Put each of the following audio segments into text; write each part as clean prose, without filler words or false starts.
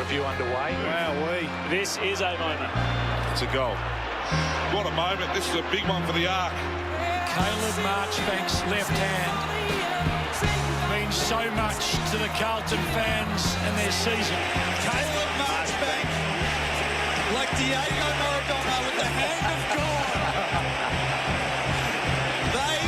review underway. Wowee. This is a moment. It's a goal. What a moment. This is a big one for the Ark. Caleb Marchbank's left hand means so much to the Carlton fans and their season. Caleb Marchbank, like Diego Maradona with the hand of God. They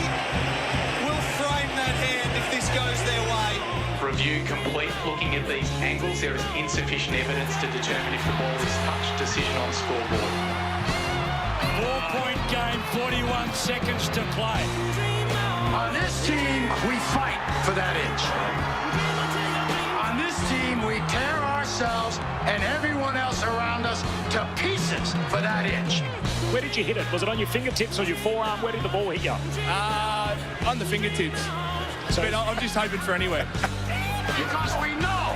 will frame that hand if this goes their way. Review complete. Looking at these angles, there is insufficient evidence to determine if the ball is touched. Decision on scoreboard. 4-point game, 41 seconds to play. On this team, we fight for that inch. On this team, we tear ourselves and everyone else around us to pieces for that inch. Where did you hit it? Was it on your fingertips or your forearm? Where did the ball hit you? On the fingertips. So I'm just hoping for anywhere. Because we know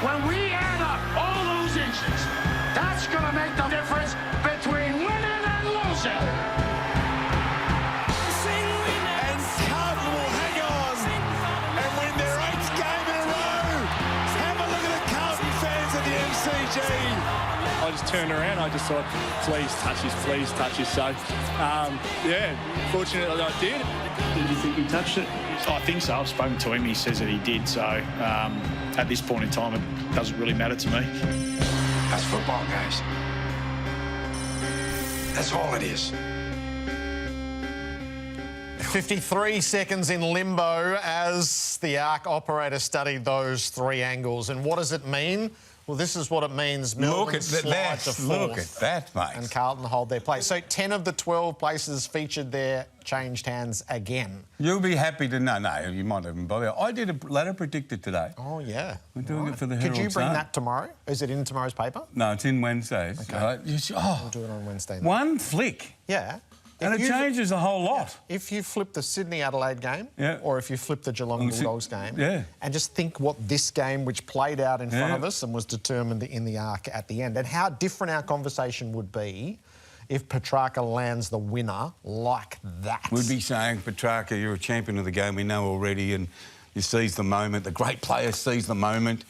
when we add up all those inches, that's going to make the difference between winning and losing. And Carlton will hang on and win their 8th game in a row. Have a look at the Carlton fans at the MCG. I just turned around. I just thought, please touch this, please touch this. So, yeah, fortunately I did. Did you think he touched it? I think so. I've spoken to him. He says that he did. So at this point in time, it doesn't really matter to me. That's football, guys. That's all it is. 53 seconds in limbo as the Ark operator studied those three angles. And what does it mean? Well, this is what it means. Melbourne slide to fourth. Look at that, mate. And Carlton hold their place. So 10 of the 12 places featured there changed hands again. You'll be happy to know. No, you might even bother. I did a ladder predictor today. Oh, yeah. We're doing it for the Herald Could you bring Sun. that tomorrow? Is it in tomorrow's paper? No, it's in Wednesdays. Okay. Oh, We'll do it on Wednesday. Then. one flick. Yeah. And If it you- changes a whole lot. If you flip the Sydney-Adelaide game, Yeah. or if you flip the Geelong Bulldogs game, yeah. and just think what this game, which played out in front Yeah. of us and was determined in the Ark at the end, and how different our conversation would be if Petrarca lands the winner like that. We'd be saying, Petrarca, you're a champion of the game, we know already, and you seize the moment. The great player seized the moment,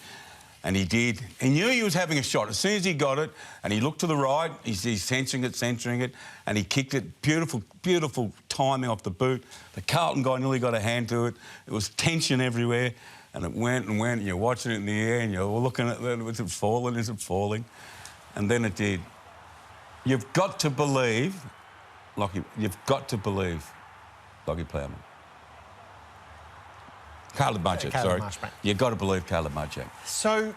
and he did. He knew he was having a shot. As soon as he got it, and he looked to the right, he's centering it, and he kicked it. Beautiful, beautiful timing off the boot. The Carlton guy nearly got a hand to it. It was tension everywhere, and it went and went, and you're watching it in the air, and you're looking at it, is it falling, is it falling? And then it did. You've got to believe, Lockie Plowman. Caleb Marchbank, sorry. Marchbank. You've got to believe Caleb Marchbank. So,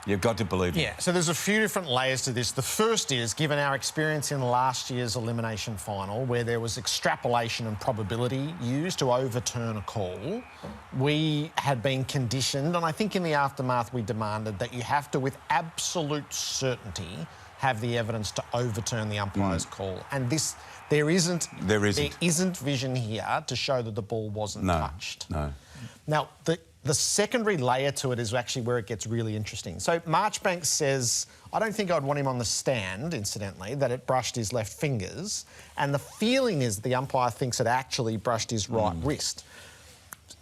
You've got to believe him. yeah, so there's a few different layers to this. The first is, given our experience in last year's elimination final, where there was extrapolation and probability used to overturn a call, we had been conditioned, and I think in the aftermath we demanded that you have to, with absolute certainty, have the evidence to overturn the umpire's call. And this, there isn't vision here to show that the ball wasn't touched. No. Now, the secondary layer to it is actually where it gets really interesting. So Marchbank says, I don't think I'd want him on the stand, incidentally, that it brushed his left fingers. And the feeling is the umpire thinks it actually brushed his right wrist.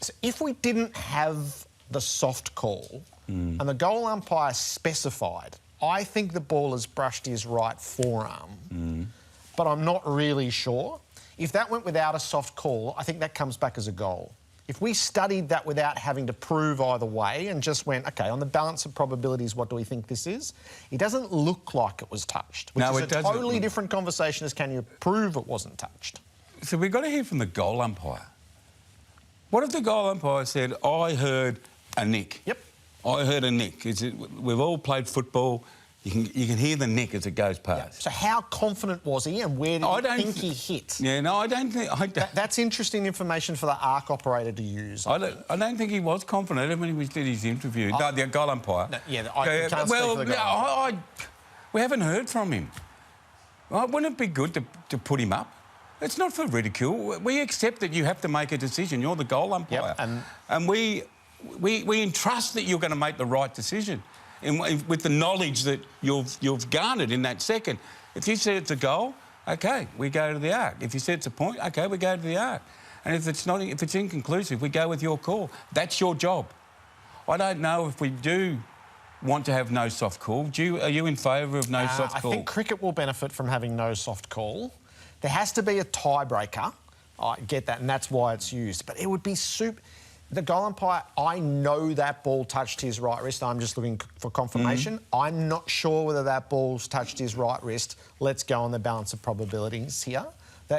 So if we didn't have the soft call and the goal umpire specified, I think the ball has brushed his right forearm, but I'm not really sure. If that went without a soft call, I think that comes back as a goal. If we studied that without having to prove either way and just went, OK, on the balance of probabilities, what do we think this is? It doesn't look like it was touched, which is a totally different conversation as can you prove it wasn't touched? So we've got to hear from the goal umpire. What if the goal umpire said, I heard a nick? Yep. I heard a nick. We've all played football. You can hear the nick as it goes past. Yeah. So how confident was he and where did he think he hit? Yeah, no, I don't think... That's interesting information for the Ark operator to use. I don't think he was confident when he did his interview. No, the goal umpire. No, yeah, I can't speak for the goal umpire. We haven't heard from him. Well, wouldn't it be good to put him up? It's not for ridicule. We accept that you have to make a decision. You're the goal umpire. Yep, and we entrust that you're going to make the right decision with the knowledge that you've garnered in that second. If you say it's a goal, OK, we go to the Ark. If you say it's a point, OK, we go to the Ark. And if it's inconclusive, we go with your call. That's your job. I don't know if we do want to have no soft call. Are you in favour of no soft call? I think cricket will benefit from having no soft call. There has to be a tiebreaker. I get that, and that's why it's used. But it would be super... The goal umpire, I know that ball touched his right wrist. I'm just looking for confirmation. I'm not sure whether that ball's touched his right wrist. Let's go on the balance of probabilities here.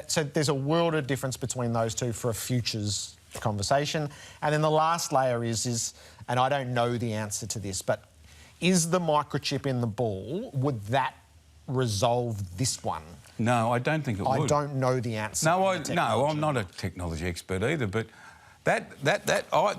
So there's a world of difference between those two for a futures conversation. And then the last layer is, and I don't know the answer to this, but is the microchip in the ball, would that resolve this one? No, I don't think it would. I don't know the answer. No, I'm not a technology expert either, but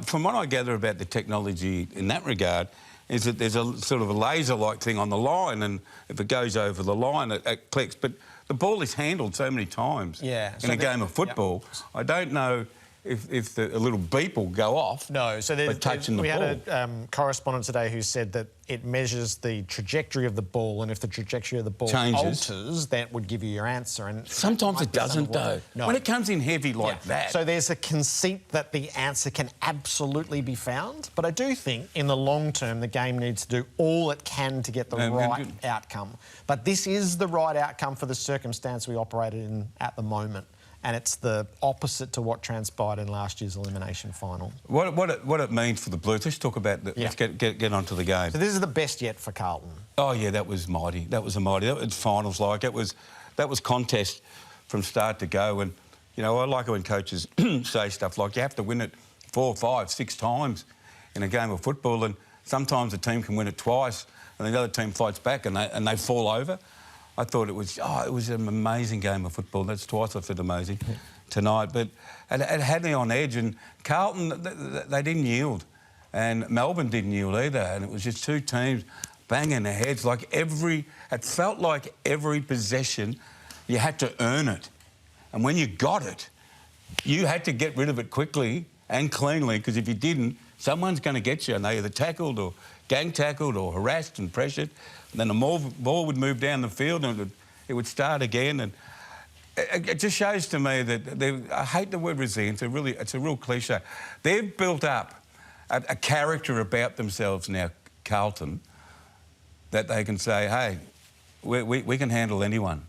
from what I gather about the technology in that regard, is that there's a sort of a laser-like thing on the line, and if it goes over the line, it clicks. But the ball is handled so many times in a game of football. Yep. I don't know if a little beep will go off. No, so we had a correspondent today who said that it measures the trajectory of the ball, and if the trajectory of the ball alters, that would give you your answer. And sometimes it doesn't, though. No. When it comes in heavy like that. So there's a conceit that the answer can absolutely be found, but I do think in the long term the game needs to do all it can to get the right outcome. But this is the right outcome for the circumstance we operated in at the moment. And it's the opposite to what transpired in last year's elimination final. What it means for the Blues, let's talk about let's get onto the game. So this is the best yet for Carlton. Oh, yeah, that was mighty. That was finals like. That was contest from start to go. And, you know, I like it when coaches say stuff like you have to win it 4, 5, 6 times in a game of football, and sometimes a team can win it twice and the other team fights back and they fall over. I thought it was an amazing game of football. That's twice I've said amazing tonight. But it had me on edge, and Carlton, they didn't yield. And Melbourne didn't yield either. And it was just two teams banging their heads. It felt like every possession, you had to earn it. And when you got it, you had to get rid of it quickly and cleanly, because if you didn't, someone's going to get you, and they either tackled or gang tackled or harassed and pressured. And then the ball would move down the field and it would start again. And it just shows to me that I hate the word resilience. It's a real cliche. They've built up a character about themselves now, Carlton, that they can say, hey, we can handle anyone.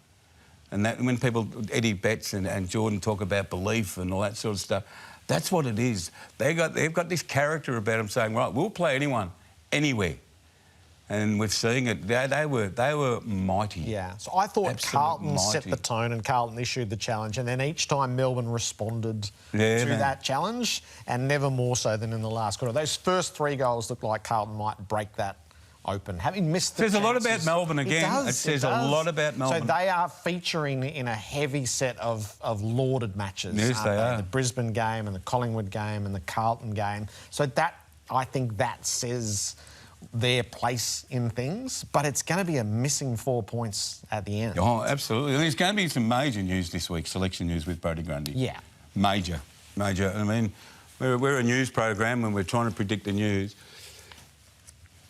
And that when people, Eddie Betts and Jordan talk about belief and all that sort of stuff, that's what it is. They've got this character about them saying, right, we'll play anyone, anywhere. And we're seeing it. They were mighty. Yeah. So I thought Carlton set the tone and Carlton issued the challenge, and then each time Melbourne responded to that challenge, and never more so than in the last quarter. Those first 3 goals looked like Carlton might break that open, having missed the chances. Says a lot about Melbourne again. It says a lot about Melbourne. So they are featuring in a heavy set of lauded matches. Yes, they are. The Brisbane game and the Collingwood game and the Carlton game. So I think that says their place in things, but it's going to be a missing 4 points at the end. Oh, absolutely. There's going to be some major news this week, selection news with Brodie Grundy. Yeah. Major. I mean, we're a news program and we're trying to predict the news.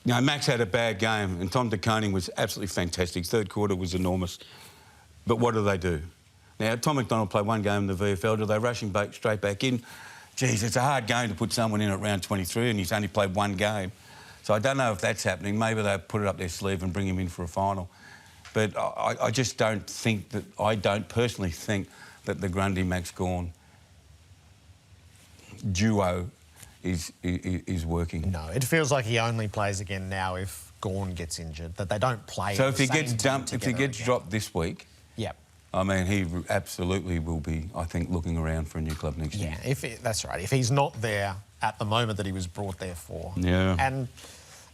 You know, Max had a bad game and Tom De Koning was absolutely fantastic. Third quarter was enormous. But what do? Now, Tom McDonald played 1 game in the VFL. Do they rush him straight back in? Geez, it's a hard game to put someone in at round 23 and he's only played 1 game. So I don't know if that's happening. Maybe they'll put it up their sleeve and bring him in for a final. But I just don't think that... I don't personally think that the Grundy-Max Gawn duo is working. No, it feels like he only plays again now if Gawn gets injured, that they don't play. So if he gets dumped, if he gets dropped this week... Yep. I mean, he absolutely will be, I think, looking around for a new club next year. Yeah, that's right. If he's not there at the moment that he was brought there for. Yeah. And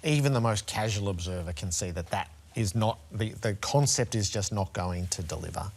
even the most casual observer can see that is not... The concept is just not going to deliver.